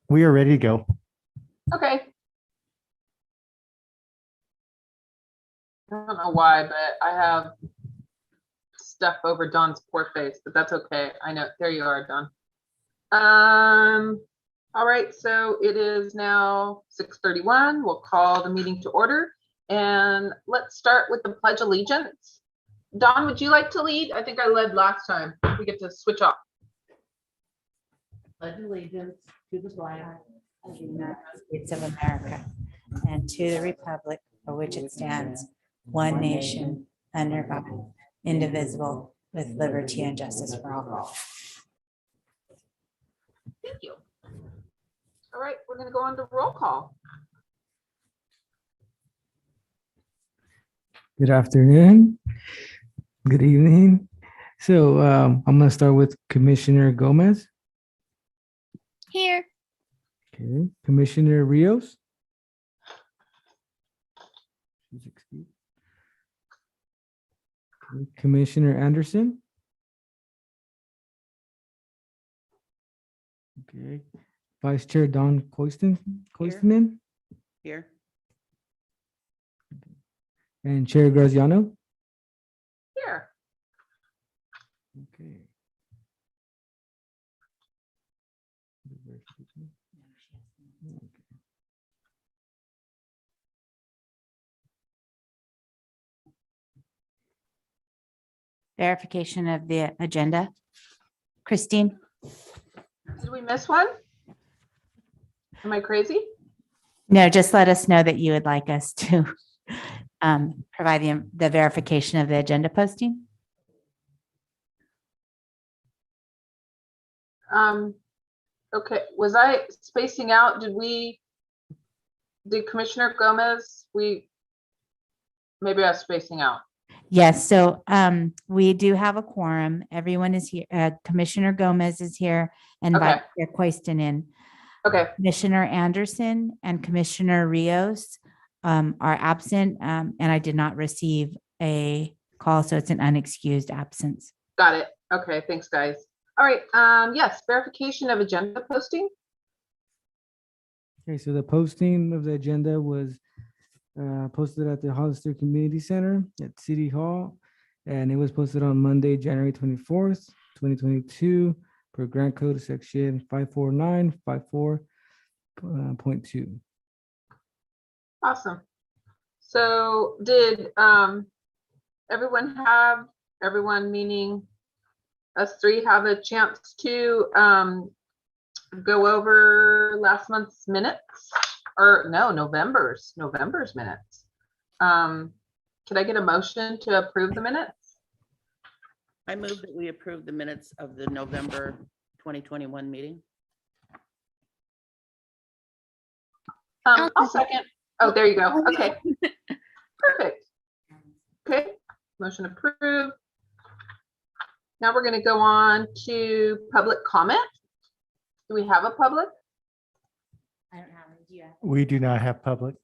We are ready to go. Okay. I don't know why, but I have stuff over Dawn's poor face, but that's okay. I know. There you are, Dawn. All right, so it is now 6:31. We'll call the meeting to order. And let's start with the Pledge of Allegiance. Dawn, would you like to lead? I think I led last time. We get to switch off. Pledge allegiance to the flag of the United States of America and to the republic for which it stands, one nation, under God, indivisible, with liberty and justice for all. Thank you. All right, we're going to go on to roll call. Good afternoon. Good evening. So I'm going to start with Commissioner Gomez. Here. Okay. Commissioner Rios. She's excused. Okay. Commissioner Anderson. Okay. Vice Chair Don Koistinen. Here. And Chair Graziano. Here. Okay. Verification of the agenda. Christine? Did we miss one? Am I crazy? No, just let us know that you would like us to provide the verification of the agenda posting. Okay, was I spacing out? Did Commissioner Gomez, maybe I was spacing out. Yes, so we do have a quorum. Everyone is here. Commissioner Gomez is here and Okay. Vice Chair Koistinen. Okay, Commissioner Anderson and Commissioner Rios are absent, and I did not receive a call, so it's an unexcused absence. got it. Okay, thanks, guys. All right, yes, verification of agenda posting. Okay, so the posting of the agenda was posted at the Hollister Community Center at City Hall, and it was posted on Monday, January 24th, 2022, per grant code section 54954.2. Awesome. So did everyone meaning us three have a chance to go over last month's minutes? Or no, November's minutes. Could I get a motion to approve the minutes? I move that we approve the minutes of the November 2021 meeting. I'll second. Oh, there you go. Okay. Perfect. Okay, motion approved. Now we're going to go on to public comment. Do we have a public? I don't have any. We do not have public,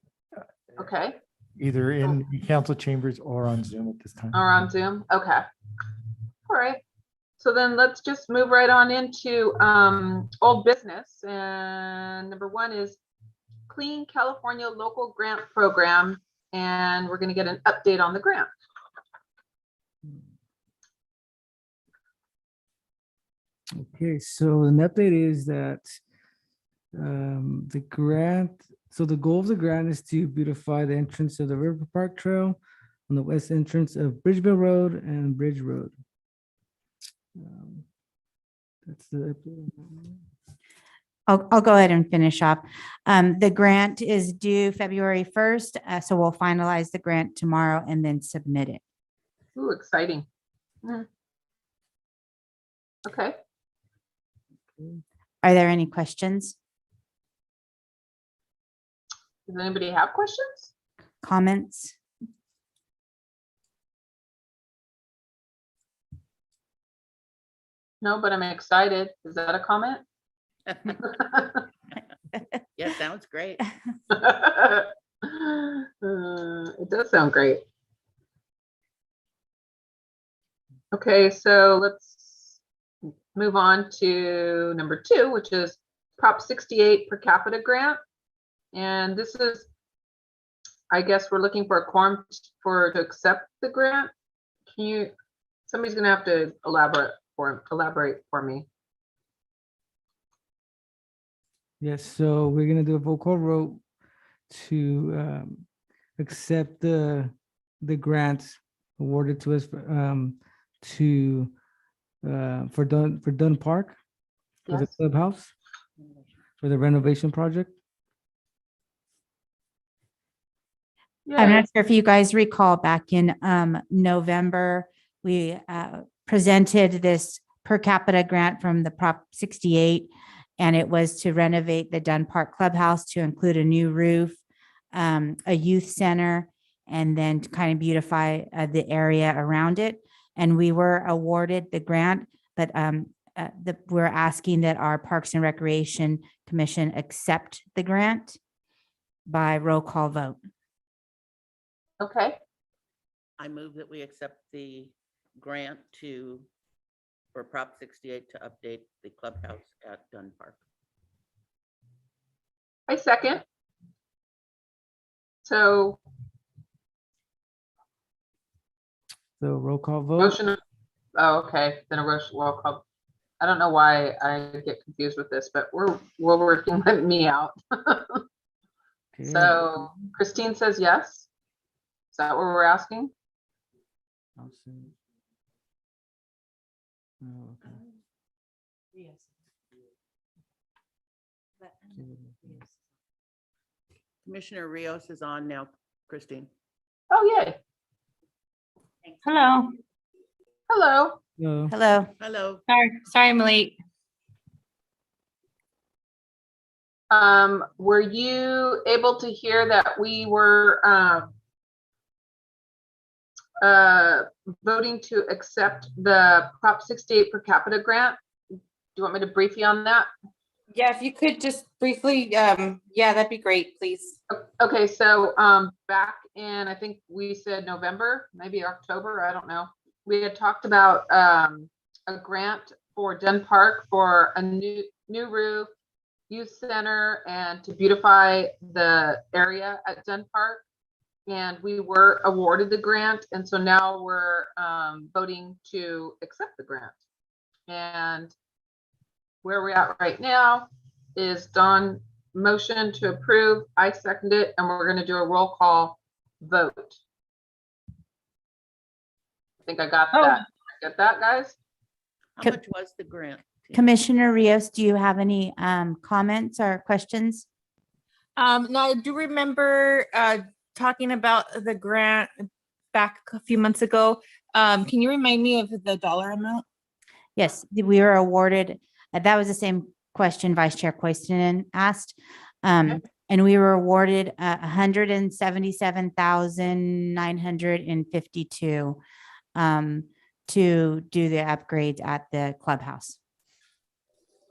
Okay, either in council chambers or on Zoom at this time. or on Zoom. Okay. All right. So then let's just move right on into old business. And number one is Clean California Local Grant Program. And we're going to get an update on the grant. Okay, so an update is that the grant, so the goal of the grant is to beautify the entrance of the River Park Trail on the west entrance of Bridgeville Road and Bridge Road. That's the update. I'll go ahead and finish off. The grant is due February 1st, so we'll finalize the grant tomorrow and then submit it. Ooh, exciting. Okay. Are there any questions, Does anybody have questions? comments? No, but I'm excited. Is that a comment? Yeah, sounds great. It does sound great. Okay, so let's move on to number 2, which is Prop 68 per capita grant. And this is, I guess we're looking for a quorum to accept the grant. Can you, somebody's gonna have to elaborate for me. Yes, so we're gonna do a vocal vote to accept the grants awarded to us to for Dunn Park for the Yes. clubhouse for the renovation project. I'm Yay. not sure if you guys recall back in November, we presented this per capita grant from the Prop 68, and it was to renovate the Dunn Park Clubhouse to include a new roof, a youth center, and then to kind of beautify the area around it. And we were awarded the grant, but we're asking that our Parks and Recreation Commission accept the grant by roll call vote. Okay, I move that we accept the grant for Prop 68 to update the clubhouse at Dunn Park. I second. So So roll call vote. motion, oh, okay, then a roll call. I don't know why I get confused with this, but we're working me out. Okay. So Christine says yes. Is that what we're asking? I'll see. Oh, okay. Commissioner Rios is on now, Christine. Oh, yay. Hello. Hello. No. Hello. Hello. Sorry I'm late. Were you able to hear that we were voting to accept the Prop 68 per capita grant? Do you want me to brief you on that? Yeah, if you could just briefly, yeah, that'd be great, please. Okay, so back in, I think we said November, maybe October, I don't know. We had talked about a grant for Dunn Park for a new roof, youth center, and to beautify the area at Dunn Park. And we were awarded the grant, and so now we're voting to accept the grant. And where we're at right now is Dawn motion to approve, I second it, and we're gonna do a roll call vote. I think I got that. Get that, guys? How Co- much was the grant? Commissioner Rios, do you have any comments or questions? No, I do remember talking about the grant back a few months ago. Can you remind me of the dollar amount? Yes, we were awarded, that was the same question Vice Chair Koistinen asked. And we were awarded $177,952 to do the upgrades at the clubhouse.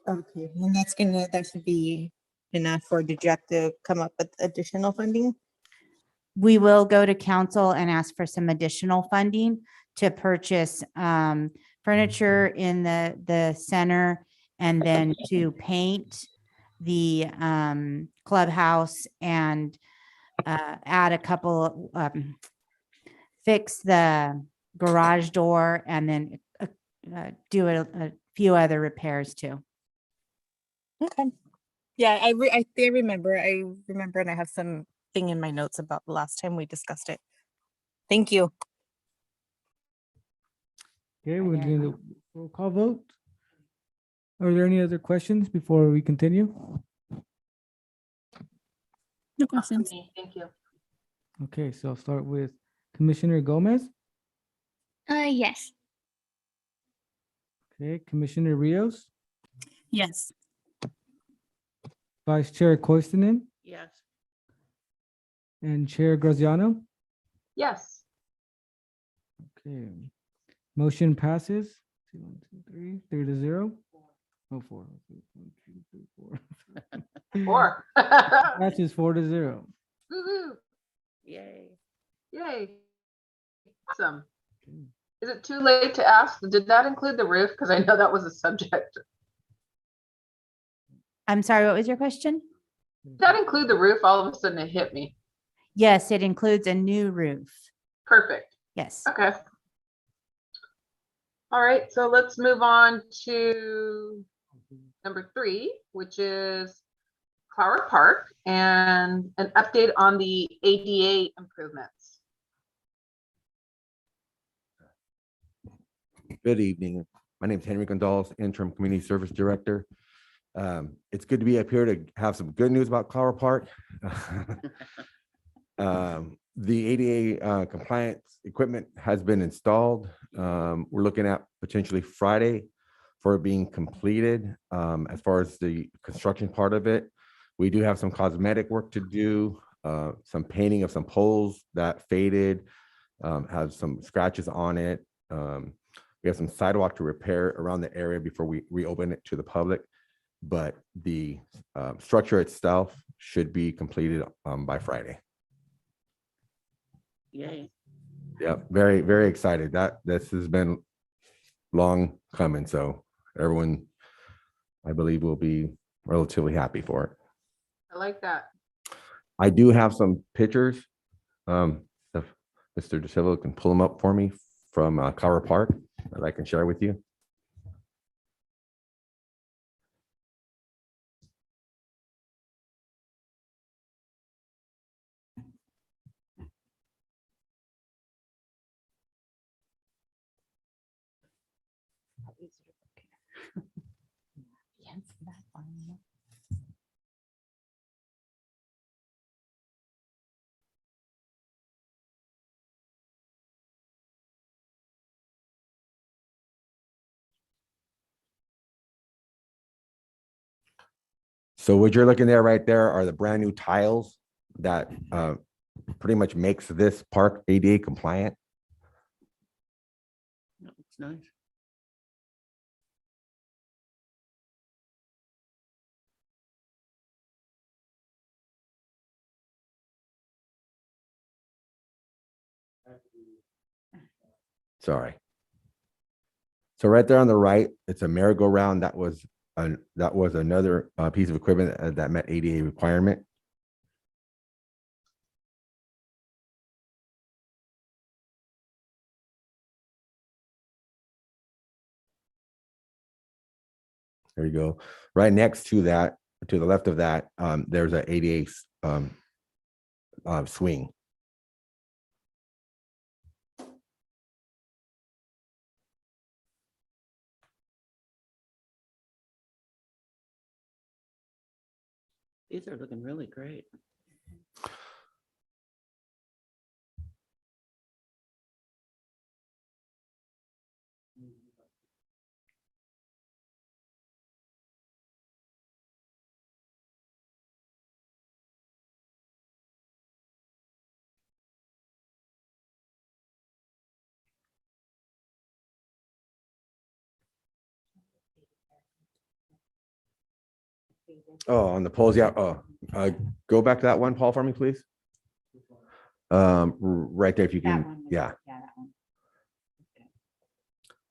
Okay, and that should be enough, or did you have to come up with additional funding? We will go to council and ask for some additional funding to purchase furniture in the center, and then to paint the clubhouse and add a couple, fix the garage door, and then do a few other repairs too. Okay. Yeah, I remember, and I have something in my notes about the last time we discussed it. Thank you. Okay, we're doing the roll call vote. Are there any other questions before we continue? No questions. Thank you. Okay, so I'll start with Commissioner Gomez. Yes. Okay, Commissioner Rios, Yes. Vice Chair Koistinen, Yes. and Chair Graziano. Yes. Okay, motion passes. 3-0. Oh, 4. 1, 2, 3, 4. 4. Passes 4-0. Woo-hoo. Yay. Yay. Awesome. Is it too late to ask? Did that include the roof? Because I know that was a subject. I'm sorry, what was your question? Did that include the roof? All of a sudden it hit me. Yes, it includes a new roof. Perfect. Yes. Okay. All right, so let's move on to number 3, which is Clower Park and an update on the ADA improvements. Good evening. My name is Henry Gonzalez, Interim Community Service Director. It's good to be up here to have some good news about Clower Park. The ADA compliance equipment has been installed. We're looking at potentially Friday for it being completed. As far as the construction part of it, we do have some cosmetic work to do, some painting of some poles that faded, have some scratches on it. We have some sidewalk to repair around the area before we reopen it to the public. But the structure itself should be completed by Friday. Yay. Yeah, very, very excited. This has been long coming. So everyone, I believe, will be relatively happy for it. I like that. I do have some pictures. If Mr. DeSilva can pull them up for me from Clower Park that I can share with you. Yes, that one. So what you're looking at right there are the brand new tiles that pretty much makes this park ADA compliant. That looks nice. Sorry. So right there on the right, it's a merry-go-round. That was another piece of equipment that met ADA requirement. There you go. Right next to that, to the left of that, there's an ADA swing. These are looking really great. Oh, on the poles, yeah. Oh, go back to that one, Paul, for me, please. Right there, if you That can, one. yeah. Yeah, that one.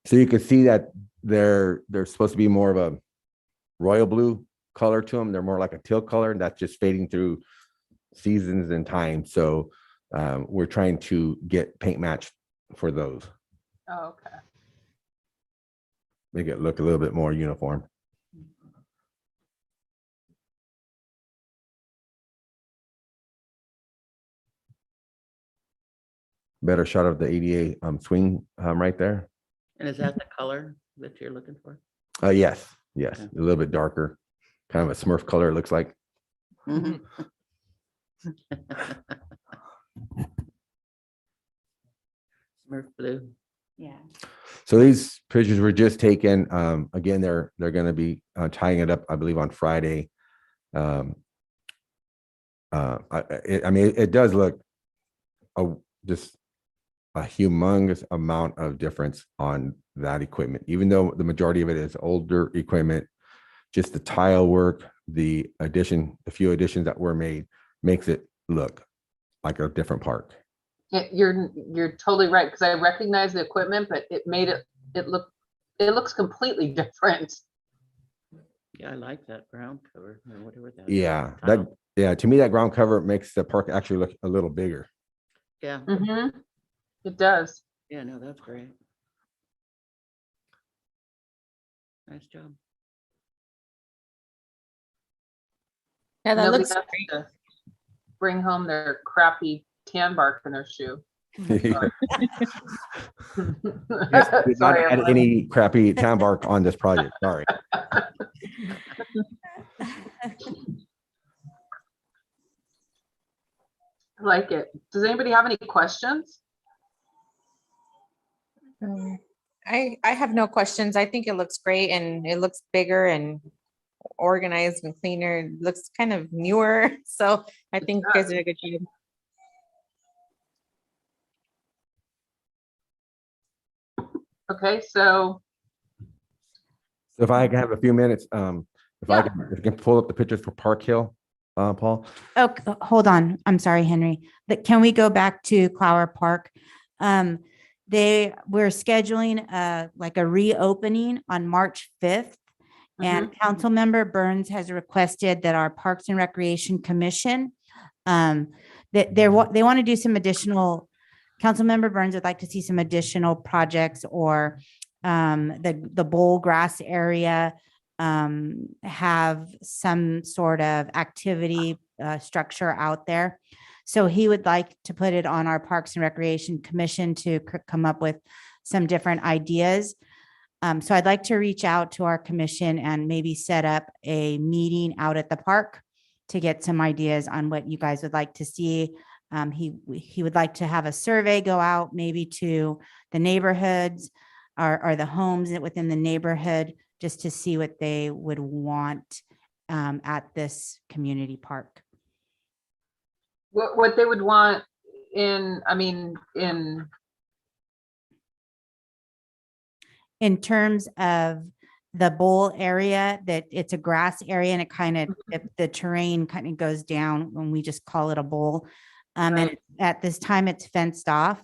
So you can see that they're supposed to be more of a royal blue color to them. They're more like a teal color, and that's just fading through seasons and time. So we're trying to get paint matched for those, Oh, okay. make it look a little bit more uniform. Better shot of the ADA swing right there. And is that the color that you're looking for? Yes, yes, Okay. a little bit darker, kind of a Smurf color, it looks like. Mhm. Smurf blue. Yeah. So these pictures were just taken. Again, they're going to be tying it up, I believe, on Friday. I mean, it does look just a humongous amount of difference on that equipment, even though the majority of it is older equipment. Just the tile work, the few additions that were made makes it look like a different park. You're totally right, because I recognize the equipment, but it made it looks completely different. Yeah, I like that ground cover or whatever that. Yeah, tile. to me, that ground cover makes the park actually look a little bigger. Yeah, It does. yeah, no, that's great. Nice job. Yeah, that Nobody looks has great. to bring home their crappy tan bark in their shoe. Yes, we did not Sorry, add Emily. any crappy town bark on this project, sorry. I like it. Does anybody have any questions? I have no questions. I think it looks great and it looks bigger and organized and cleaner. It looks kind of newer. So I think you guys did a good job. Okay, so So if I can have a few minutes, if I Yeah. can pull up the pictures for Park Hill, Paul. Oh, hold on. I'm sorry, Henry. But can we go back to Clower Park? We're scheduling like a reopening on March 5th. And Councilmember Burns has requested that our Parks and Recreation Commission, that they want to do some additional, Councilmember Burns would like to see some additional projects or the bowl grass area have some sort of activity structure out there. So he would like to put it on our Parks and Recreation Commission to come up with some different ideas. So I'd like to reach out to our commission and maybe set up a meeting out at the park to get some ideas on what you guys would like to see. He would like to have a survey go out maybe to the neighborhoods or the homes within the neighborhood just to see what they would want at this community park. what they would want in In terms of the bowl area, that it's a grass area and it kind of, the terrain kind of goes down when we just call it a bowl. And Right. at this time it's fenced off.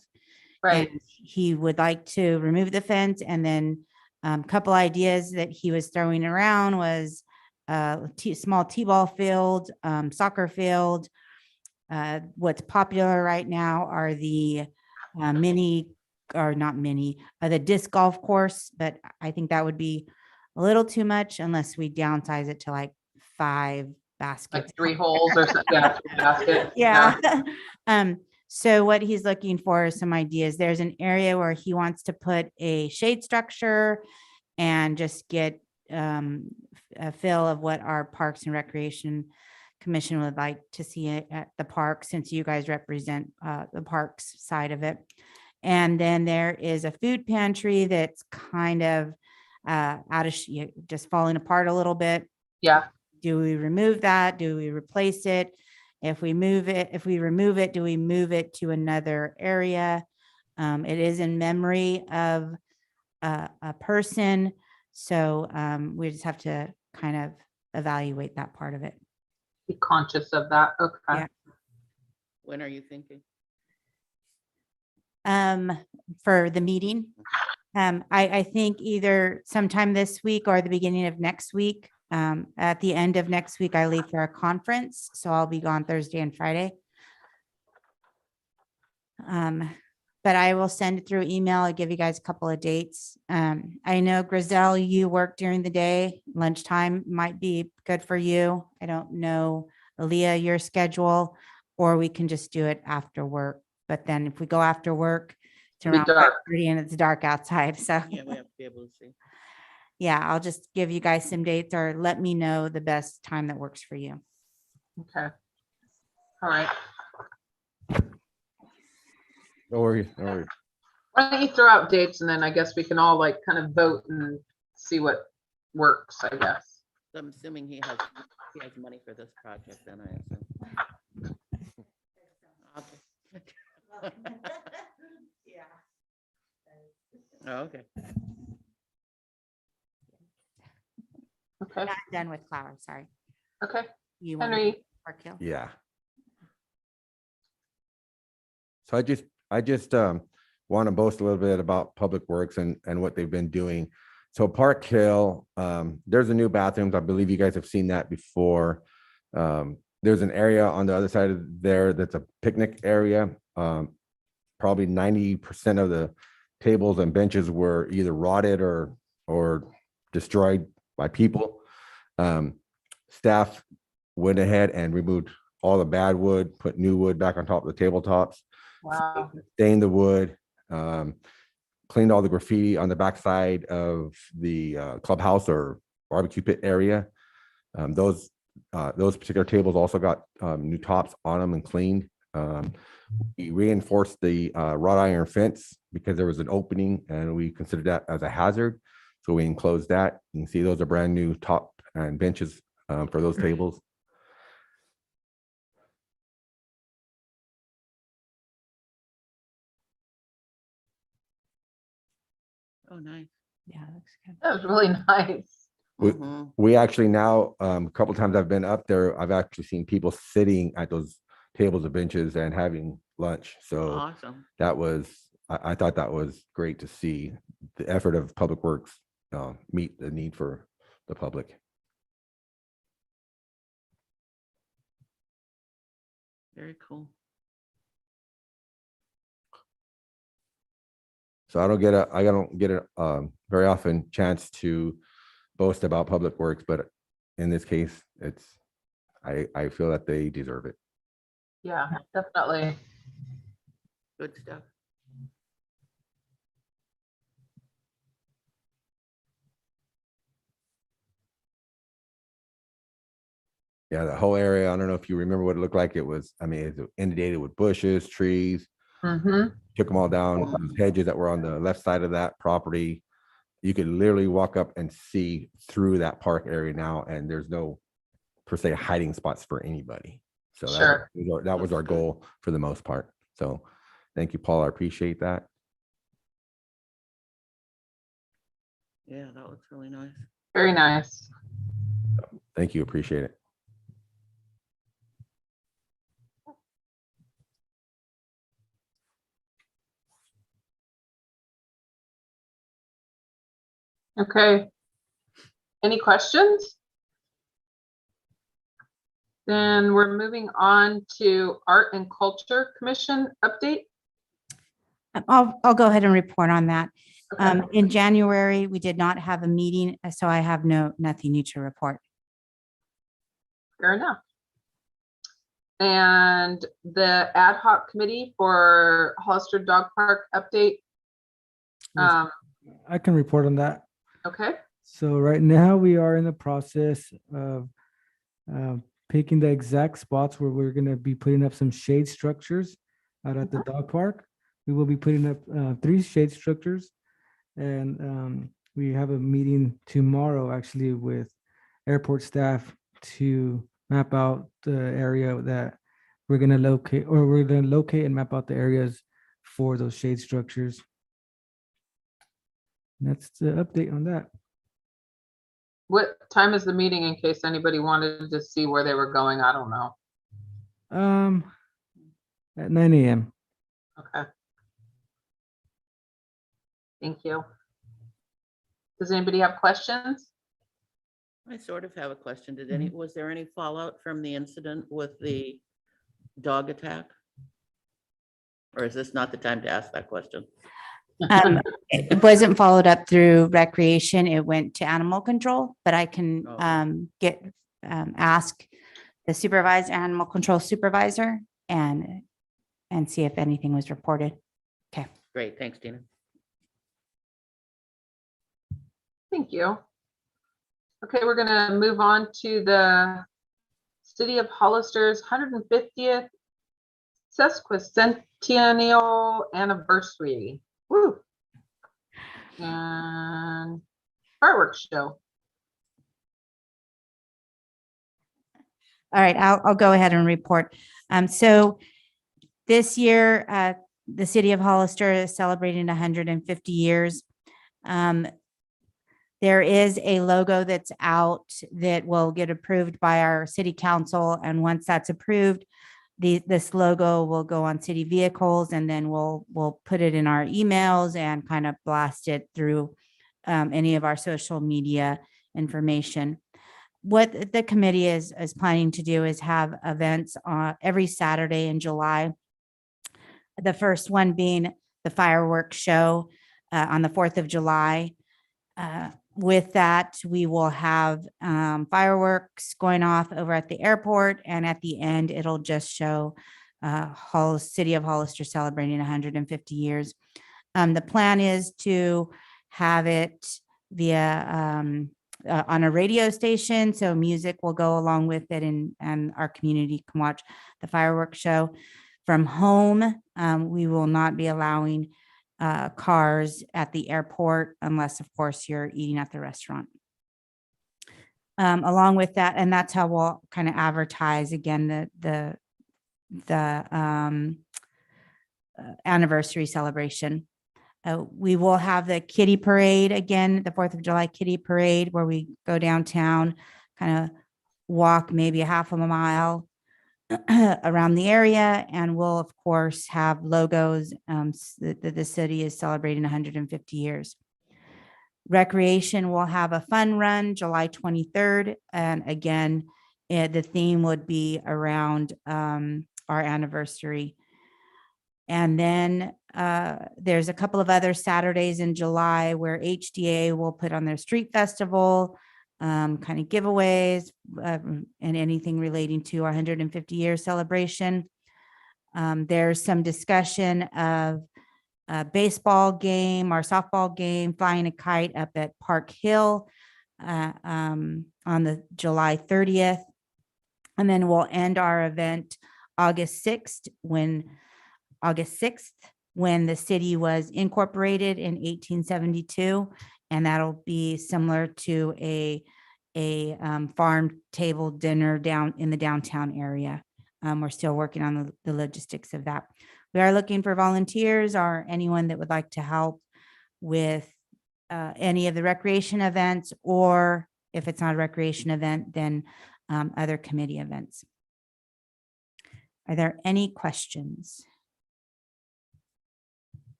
right. And he would like to remove the fence, and then a couple ideas that he was throwing around was small t-ball field, soccer field. What's popular right now are the the disc golf course, but I think that would be a little too much unless we downsize it to like 5 baskets. Like 3 holes or something. Yeah, 3 baskets. Yeah. So what he's looking for is some ideas. There's an area where he wants to put a shade structure and just get a feel of what our Parks and Recreation Commission would like to see at the park, since you guys represent the parks side of it. And then there is a food pantry that's kind of just falling apart a little bit. Yeah. Do we remove that? Do we replace it? If we remove it, do we move it to another area? It is in memory of a person. So we just have to kind of evaluate that part of it. Be conscious of that. Okay. Yeah. When are you thinking? For the meeting, I think either sometime this week or the beginning of next week. At the end of next week, I leave for a conference, so I'll be gone Thursday and Friday. But I will send it through email. I'll give you guys a couple of dates. I know Grizel, you work during the day. Lunchtime might be good for you. I don't know, Aaliyah, your schedule, or we can just do it after work. But then if we go after work, it's It'll be around dark. 5:30 and it's dark outside. So Yeah, we have to be able to see. yeah, I'll just give you guys some dates, or let me know the best time that works for you. Okay. All right. No worries, no worries. Why don't you throw out dates, and then I guess we can all like kind of vote and see what works, I guess. So I'm assuming he has money for this project, then I assume. Okay. Oh, okay. Okay. Not done with Clower, sorry. Okay. You want Henry, Park Hill? Yeah. So I just want to boast a little bit about Public Works and what they've been doing So Park Hill, there's a new bathrooms. I believe you guys have seen that before. There's an area on the other side of there that's a picnic area. Probably 90% of the tables and benches were either rotted or destroyed by people. Staff went ahead and removed all the bad wood, put new wood back on top of the tabletops, Wow. stained the wood, cleaned all the graffiti on the backside of the clubhouse or barbecue pit area. Those particular tables also got new tops on them and cleaned. We reinforced the wrought iron fence because there was an opening and we considered that as a hazard. So we enclosed that. You can see those are brand new top and benches for those tables. Oh, nice. Yeah, looks good. That was really nice. We- Mhm. We actually now, a couple times I've been up there, I've actually seen people sitting at those tables and benches and having lunch. So Awesome. that was, I thought that was great to see the effort of Public Works meet the need for the public. Very cool. So I don't get a very often chance to boast about Public Works, but in this case, I feel that they deserve it. Yeah, definitely. Good stuff. Yeah, the whole area, I don't know if you remember what it looked like. It was, I mean, it's inundated with bushes, trees, Mm-hmm. took them all down, Mhm. those hedges that were on the left side of that property. You could literally walk up and see through that park area now, and there's no per se hiding spots for anybody. So Sure. that was our goal for the most part. So thank you, Paul. I appreciate that. Yeah, that looks really nice. Very nice. Thank you. Appreciate it. Okay. Any questions? Then we're moving on to Art and Culture Commission update. I'll go ahead and report on that. Okay. In January, we did not have a meeting, so I have nothing new to report. Fair enough. And the ad hoc committee for Hollister Dog Park update. Yes. I can report on that. Okay, So right now we are in the process of picking the exact spots where we're going to be putting up some shade structures out at the dog park. We will be putting up 3 shade structures, and we have a meeting tomorrow actually with airport staff to map out the area that we're going to locate, or we're going to locate and map out the areas for those shade structures. That's the update on that. what time is the meeting in case anybody wanted to see where they were going? I don't know. At 9 a.m. Okay. Thank you. Does anybody have questions? I sort of have a question. Was there any fallout from the incident with the dog attack? Or is this not the time to ask that question? It wasn't followed up through recreation. It went to animal control, but I can Okay. ask the animal control supervisor and see if anything was reported. Okay. Great, thanks, Tina. Thank you. Okay, we're gonna move on to the City of Hollister's 150th sesquicentennial anniversary. Woo! And fireworks show. All right, I'll go ahead and report. So this year, the city of Hollister is celebrating 150 years. There is a logo that's out that will get approved by our city council. And once that's approved, this logo will go on city vehicles, and then we'll put it in our emails and kind of blast it through any of our social media information. What the committee is planning to do is have events every Saturday in July. The first one being the fireworks show on the 4th of July. With that, we will have fireworks going off over at the airport, and at the end, it'll just show City of Hollister celebrating 150 years. The plan is to have it via on a radio station, so music will go along with it, and our community can watch the fireworks show. From home, we will not be allowing cars at the airport unless, of course, you're eating at the restaurant. Along with that, and that's how we'll kind of advertise again the anniversary celebration. We will have the kitty parade again, the 4th of July kitty parade, where we go downtown, kind of walk maybe a half of a mile around the area, and we'll of course have logos that the city is celebrating 150 years. Recreation will have a fun run July 23rd, and again, the theme would be around our anniversary. And then there's a couple of other Saturdays in July where HDA will put on their street festival, kind of giveaways, and anything relating to our 150-year celebration. There's some discussion of a baseball game or softball game, flying a kite up at Park Hill on the July 30th. And then we'll end our event August 6th when the city was incorporated in 1872. And that'll be similar to a farm table dinner down in the downtown area. We're still working on the logistics of that. We are looking for volunteers or anyone that would like to help with any of the recreation events, or if it's not a recreation event, then other committee events. Are there any questions?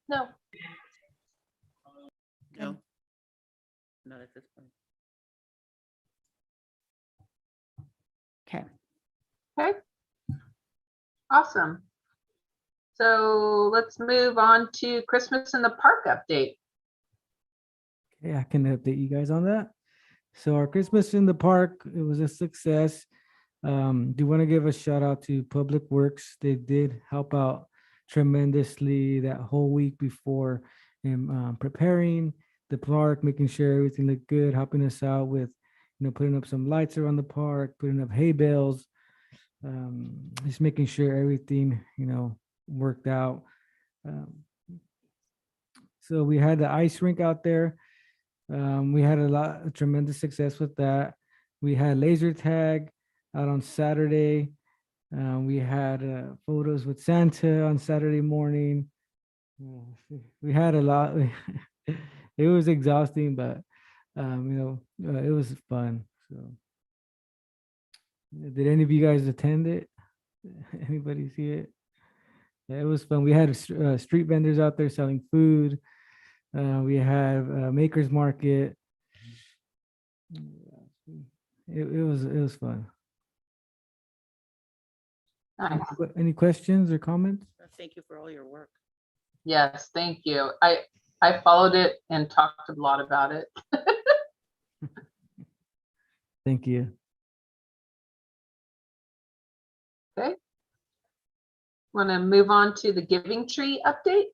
No. No. Not at this point. Okay. Okay. Awesome. So let's move on to Christmas in the Park update. Okay, I can update you guys on that. So our Christmas in the park, it was a success. Do want to give a shout out to Public Works. They did help out tremendously that whole week before in preparing the park, making sure everything looked good, helping us out with, putting up some lights around the park, putting up hay bales, just making sure everything, worked out. So we had the ice rink out there. We had a tremendous success with that. We had laser tag out on Saturday. We had photos with Santa on Saturday morning. We had a lot. It was exhausting, but it was fun. So, did any of you guys attend it? Anybody see it? Yeah, it was fun. We had street vendors out there selling food. We had Maker's Market. It was fun. Nice. Any questions or comments? Thank you for all your work. Yes, thank you. I followed it and talked a lot about it. Thank you. Okay. Want to move on to the Giving Tree update?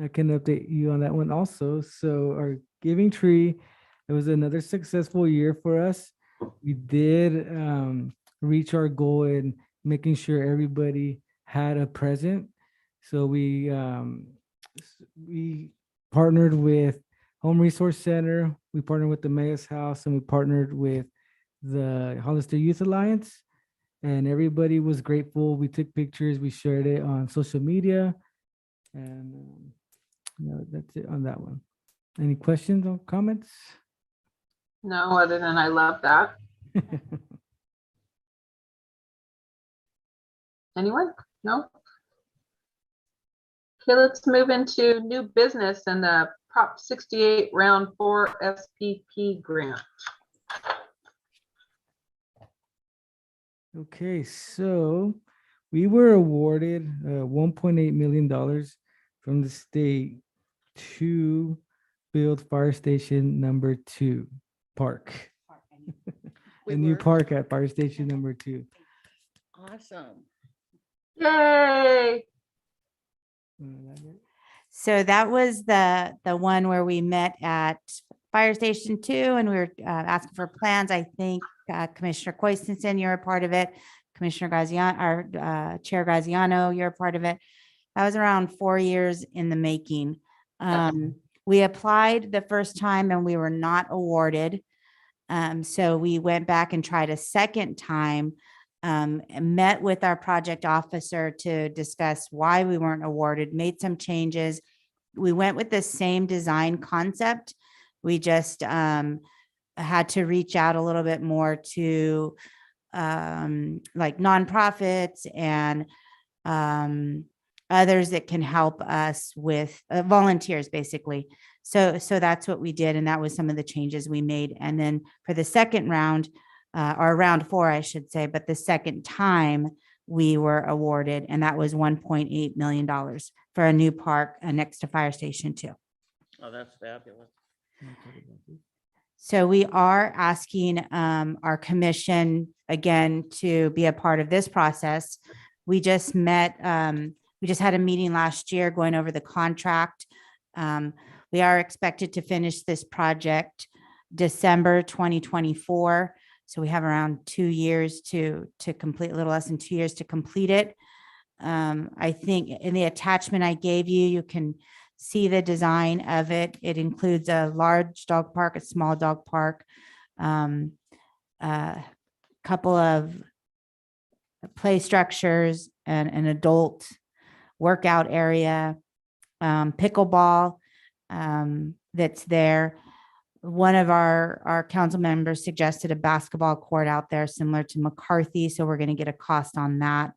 I can update you on that one also. So our Giving Tree, it was another successful year for us. We did reach our goal in making sure everybody had a present. So we partnered with Home Resource Center, we partnered with the Mayor's House, and we partnered with the Hollister Youth Alliance, and everybody was grateful. We took pictures, we shared it on social media, and that's it on that one. Any questions or comments? No, other than I love that. Anyone? No? Okay, let's move into new business and the Prop 68 Round 4 SPP grant. Okay, so we were awarded $1.8 million from the state to build fire station number 2 park. We A new were- park at fire station number 2. Awesome. Yay! So that was the one where we met at Fire Station 2 and we were asking for plans. I think Commissioner Koistensen, you're a part of it. Commissioner Graziano, our Chair Graziano, you're a part of it. That was around 4 years in the making. We applied the first time and we were not awarded. So we went back and tried a second time, and met with our project officer to discuss why we weren't awarded, made some changes. We went with the same design concept. We just had to reach out a little bit more to like nonprofits and others that can help us with volunteers, basically. So that's what we did. And that was some of the changes we made. And then for the second round, or round 4, I should say, but the second time we were awarded, and that was $1.8 million for a new park next to Fire Station 2. Oh, that's fabulous. So we are asking our commission again to be a part of this process. We just met, we just had a meeting last year going over the contract. We are expected to finish this project December 2024. So we have around 2 years to complete, a little less than 2 years to complete it. I think in the attachment I gave you, you can see the design of it. It includes a large dog park, a small dog park, a couple of play structures, and an adult workout area, pickleball that's there. One of our council members suggested a basketball court out there similar to McCarthy. So we're going to get a cost on that.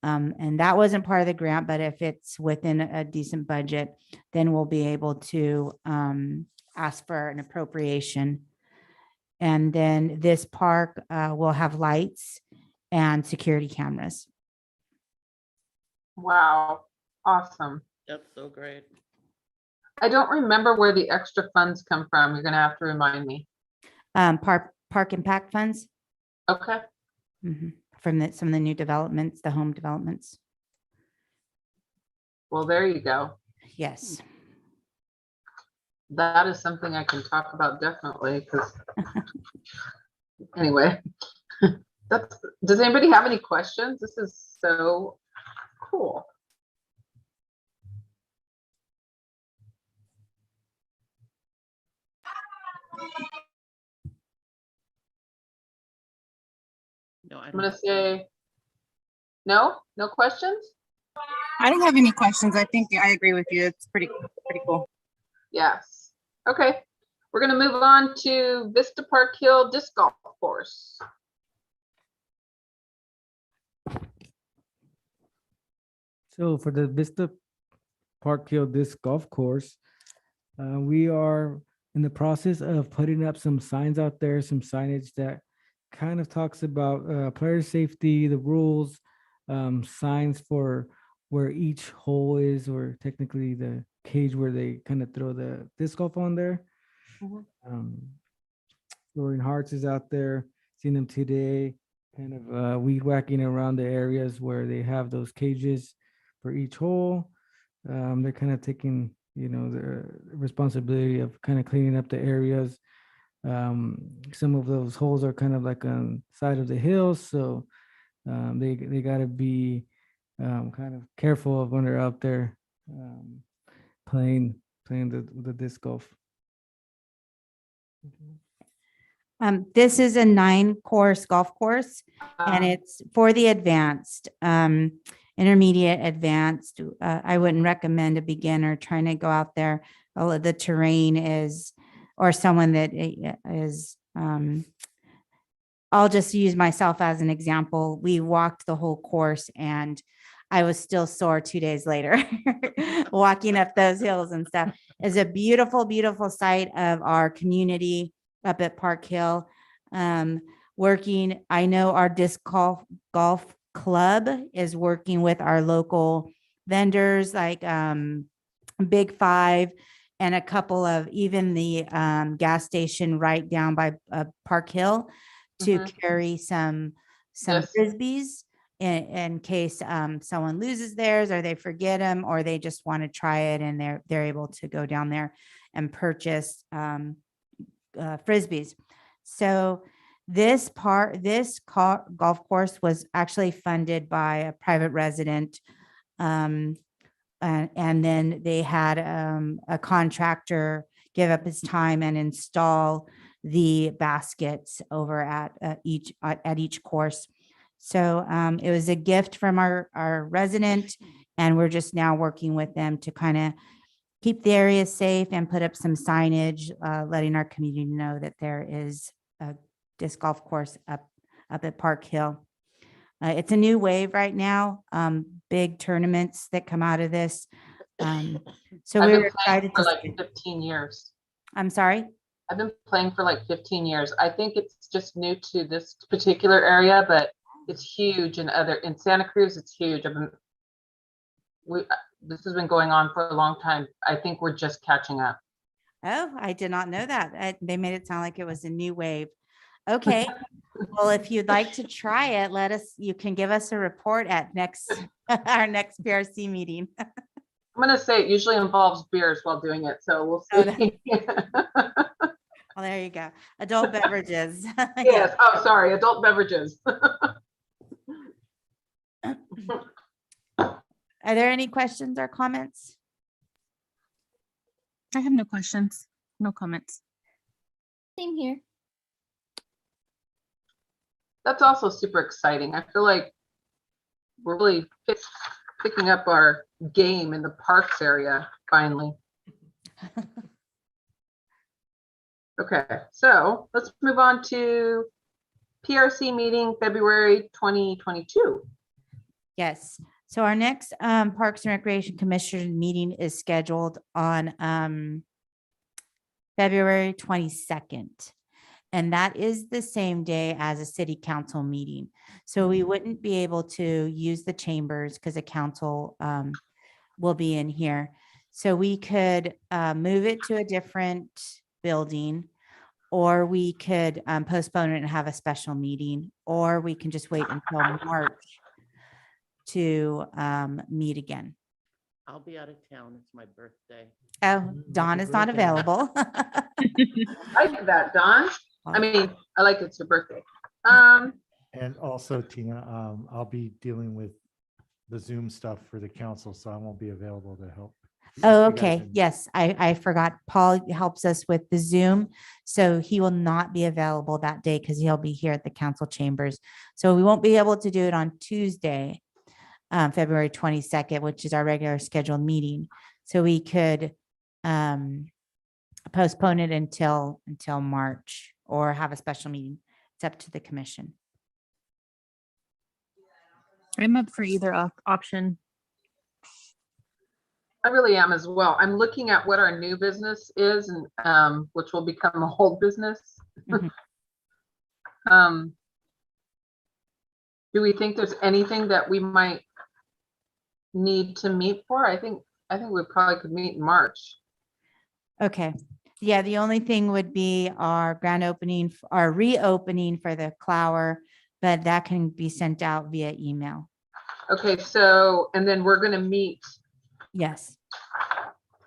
And that wasn't part of the grant, but if it's within a decent budget, then we'll be able to ask for an appropriation. And then this park will have lights and security cameras. Wow, awesome. That's so great. I don't remember where the extra funds come from. You're gonna have to remind me. Park impact funds. Okay, From some of the new developments, the home developments. well, there you go. Yes. That is something I can talk about definitely, because anyway, does anybody have any questions? This is so cool. No, I I'm don't. gonna say, no questions? I don't have any questions. I think I agree with you. It's pretty cool. Yes. Okay, we're gonna move on to Vista Park Hill Disc Golf Course. So for the Vista Park Hill Disc Golf Course, we are in the process of putting up some signs out there, some signage that kind of talks about player safety, the rules, signs for where each hole is, or technically the cage where they kind of throw the disc golf on there. Roaring Hearts is out there, seen them today, kind of weed whacking around the areas where they have those cages for each hole. They're kind of taking, the responsibility of kind of cleaning up the areas. Some of those holes are kind of like on side of the hill, so they got to be kind of careful of when they're out there playing the disc golf. This is a 9-course golf course, and it's for the advanced, intermediate, advanced. I wouldn't recommend a beginner trying to go out there. The terrain is, or someone that is, I'll just use myself as an example. We walked the whole course and I was still sore 2 days later, walking up those hills and stuff. It's a beautiful, beautiful site of our community up at Park Hill. Working, I know our golf club is working with our local vendors like Big Five and a couple of even the gas station right down by Park Hill to carry some Yes. frisbees in case someone loses theirs or they forget them or they just want to try it and they're able to go down there and purchase frisbees. So this golf course was actually funded by a private resident. And then they had a contractor give up his time and install the baskets over at each course. So it was a gift from our resident, and we're just now working with them to kind of keep the area safe and put up some signage, letting our community know that there is a disc golf course up at Park Hill. It's a new wave right now, big tournaments that come out of this. So I've been we're playing excited for to like see. 15 years. I'm sorry. I've been playing for like 15 years. I think it's just new to this particular area, but it's huge in Santa Cruz. It's huge. This has been going on for a long time. I think we're just catching up. Oh, I did not know that. They made it sound like it was a new wave. Okay. Well, if you'd like to try it, you can give us a report at our next PRC meeting. I'm going to say it usually involves beers while doing it. So we'll Oh, see. Well, there you go. Adult beverages. Yeah. Yes. Oh, sorry. Adult beverages. Are there any questions or comments? I have no questions, no comments. Same here. That's also super exciting. I feel like we're really picking up our game in the parks area finally. Okay, so let's move on to PRC meeting February 2022. Yes. So our next Parks and Recreation Commission meeting is scheduled on February 22nd. And that is the same day as a city council meeting. So we wouldn't be able to use the chambers because the council will be in here. So we could move it to a different building, or we could postpone it and have a special meeting, or we can just wait until March to meet again. I'll be out of town. It's my birthday. Oh, Dawn is not available. I like that, Don. I mean, I like it's your birthday. And also, Tina, I'll be dealing with the Zoom stuff for the council, so I won't be available to help. Oh, you guys okay. in- Yes, I forgot. Paul helps us with the Zoom, so he will not be available that day because he'll be here at the council chambers. So we won't be able to do it on Tuesday, February 22nd, which is our regular scheduled meeting. So we could postpone it until March or have a special meeting. It's up to the commission. I'm up for either option. I really am as well. I'm looking at what our new business is, and which will become a whole business. Mhm. Do we think there's anything that we might need to meet for? I think we probably could meet in March. Okay. Yeah, the only thing would be our grand opening, our reopening for the Clower, but that can be sent out via email. Okay, so, and then we're gonna meet Yes,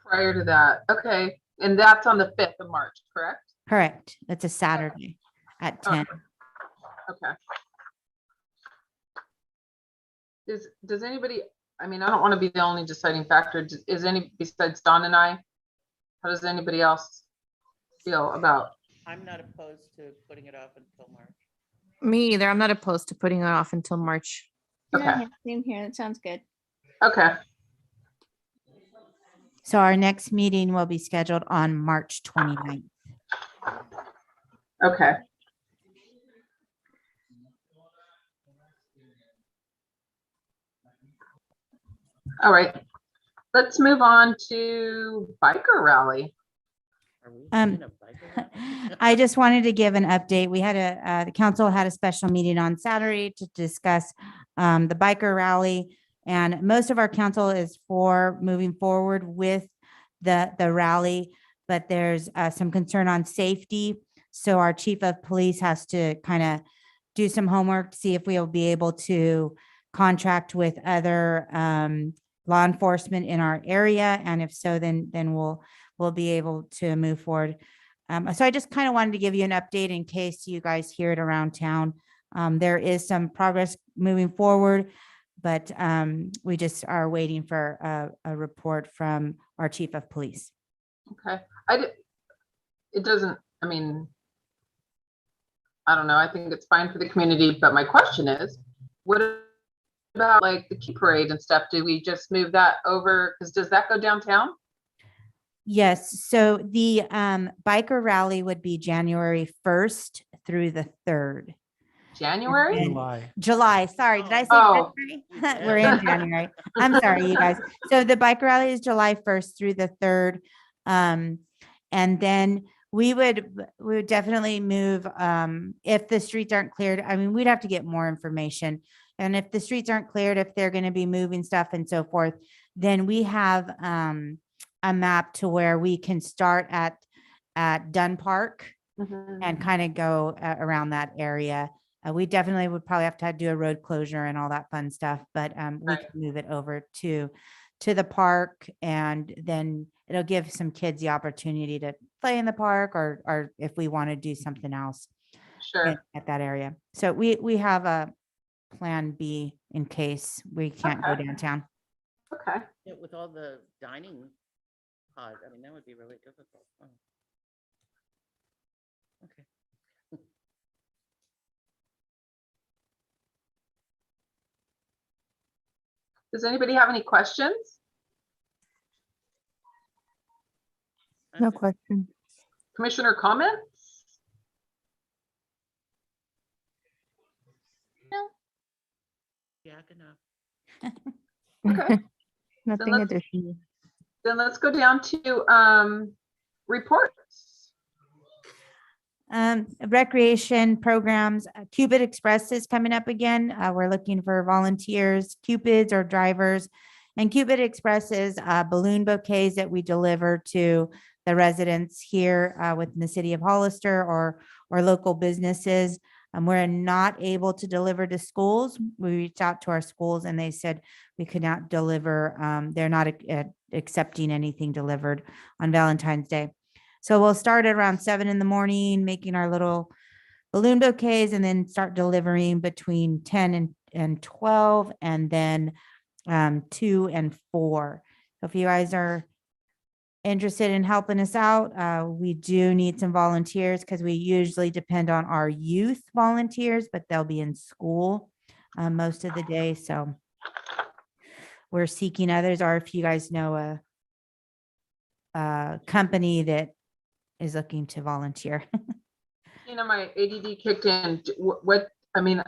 prior to that. Okay, and that's on the 5th of March, correct? correct. It's a Saturday at 10. Okay. Does anybody, I mean, I don't want to be the only deciding factor. Is any, besides Don and I, how does anybody else feel about? I'm not opposed to putting it off until March. Me either. I'm not opposed to putting it off until March. Okay. Yeah, same here. That sounds good. Okay, So our next meeting will be scheduled on March 29th. okay. All right, let's move on to biker rally. Are we Um, in a biker rally? I just wanted to give an update. We had the council had a special meeting on Saturday to discuss the biker rally. And most of our council is for moving forward with the rally, but there's some concern on safety. So our chief of police has to kind of do some homework to see if we'll be able to contract with other law enforcement in our area. And if so, then we'll be able to move forward. So I just kind of wanted to give you an update in case you guys hear it around town. There is some progress moving forward, but we just are waiting for a report from our chief of police. Okay, it doesn't, I mean, I don't know, I think it's fine for the community, but my question is, what about like the Key Parade and stuff? Do we just move that over? Because does that go downtown? Yes, so the biker rally would be January 1st through the 3rd. January? And- July. July, sorry, did I say Oh. January? We're in January. I'm sorry, you guys. So the bike rally is July 1st through the 3rd. And then we would definitely move, if the streets aren't cleared. I mean, we'd have to get more information. And if the streets aren't cleared, if they're going to be moving stuff and so forth, then we have a map to where we can start at Dunn Park Mhm. and kind of go around that area. We definitely would probably have to do a road closure and all that fun stuff, but we Right. can move it over to the park, and then it'll give some kids the opportunity to play in the park, or if we want to do something else Sure. at that area. So we have a plan B in case we can't go Okay. downtown. Okay. Yeah, with all the dining pod, I mean, that would be really difficult. Oh. Okay. Does anybody have any questions? No That's it. question. Commissioner comments? Yeah, enough. Okay. Nothing let's- additional. Then let's go down to reports. Recreation programs, Cupid Express is coming up again. We're looking for volunteers, Cupids or drivers. And Cupid Express is balloon bouquets that we deliver to the residents here within the city of Hollister or local businesses. We're not able to deliver to schools. We reached out to our schools and they said we could not deliver. They're not accepting anything delivered on Valentine's Day. So we'll start at around 7 in the morning, making our little balloon bouquets, and then start delivering between 10 and 12, and then 2 and 4. So if you guys are interested in helping us out, we do need some volunteers because we usually depend on our youth volunteers, but they'll be in school most of the day. So we're seeking others, or if you guys know a company that is looking to volunteer. You know, my ADD kicked in. What, I mean,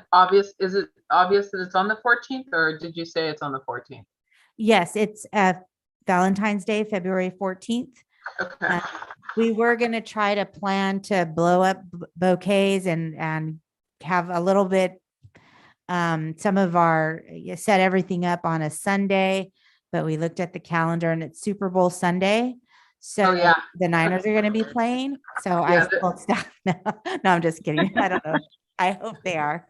is it obvious that it's on the 14th, or did you say it's on the 14th? Yes, it's Valentine's Day, February 14th. Okay. We were going to try to plan to blow up bouquets and have a little bit, some of our, set everything up on a Sunday, but we looked at the calendar and it's Super Bowl Sunday. So Oh, yeah. the Niners are going to be playing. So Yeah, I spoke stuff. No, I'm just kidding. I don't know. I hope they are.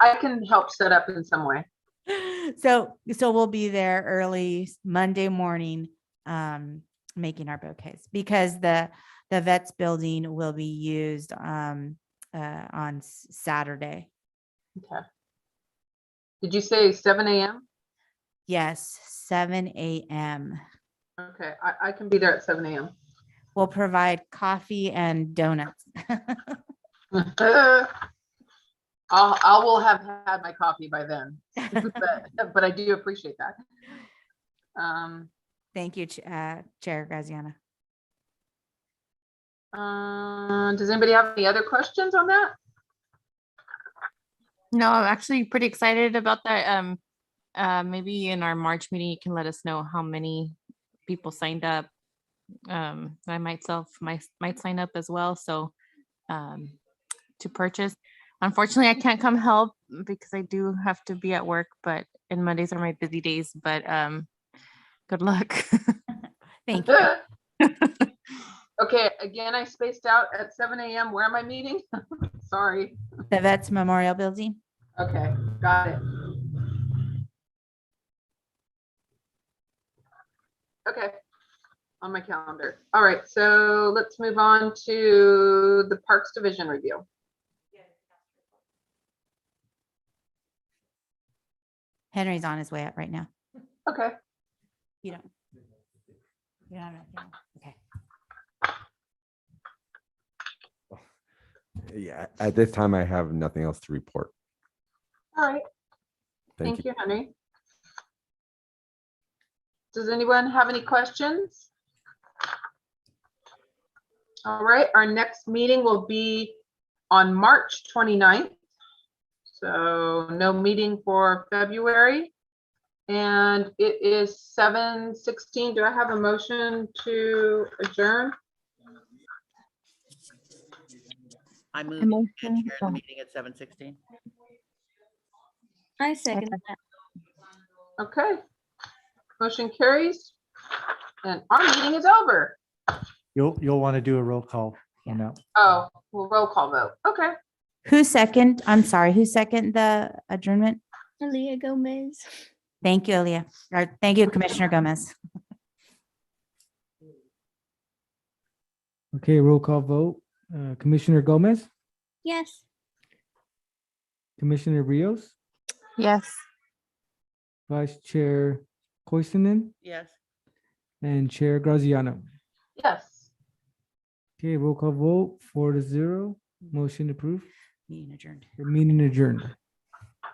I can help set up in some way. So we'll be there early Monday morning, making our bouquets because the vets building will be used on Saturday. Okay. Did you say 7 a.m.? Yes, 7 a.m. Okay, I can be there at 7 a.m. We'll provide coffee and donuts. I will have had my coffee by then, but I do appreciate that. Thank you, Chair Graziano. Does anybody have any other questions on that? No, I'm actually pretty excited about that. Maybe in our March meeting, you can let us know how many people signed up. I might sign up as well, so to purchase. Unfortunately, I can't come help because I do have to be at work, and Mondays are my busy days, but good luck. Thank you. Okay, again, I spaced out at 7 a.m. Where am I meeting? Sorry. The Vets Memorial Building. Okay, got it. Okay, on my calendar. All right, so let's move on to the Parks Division review. Henry's on his way up right now. Okay, You don't. You don't have anything? Okay. Yeah, at this time, I have nothing else to report. all right. Thank Thank you. you, Henry. Does anyone have any questions? All right, our next meeting will be on March 29th. So no meeting for February. And it is 7:16. Do I have a motion to adjourn? I moved to motion- adjourn the oh. meeting at 7:16. I second that. Okay. Motion carries. And our meeting is over. You'll want to do a roll call on that. Oh, well, roll call vote. Okay. I'm sorry, who second the adjournment? Aaliyah Gomez. Thank you, Aaliyah. Or thank you, Commissioner Gomez. Okay, roll call vote. Commissioner Gomez, Yes. Commissioner Rios, Yes. Vice Chair Koivunen, Yes. and Chair Graziano. Yes. Okay, roll call vote 4-0. Motion approved. Meeting adjourned. The meeting adjourned.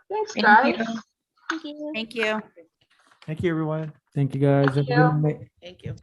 Thanks, Thank guys. you. Thank you. Thank you. Thank you, everyone. Thank you, guys. Thank Have a good you. night. Thank you.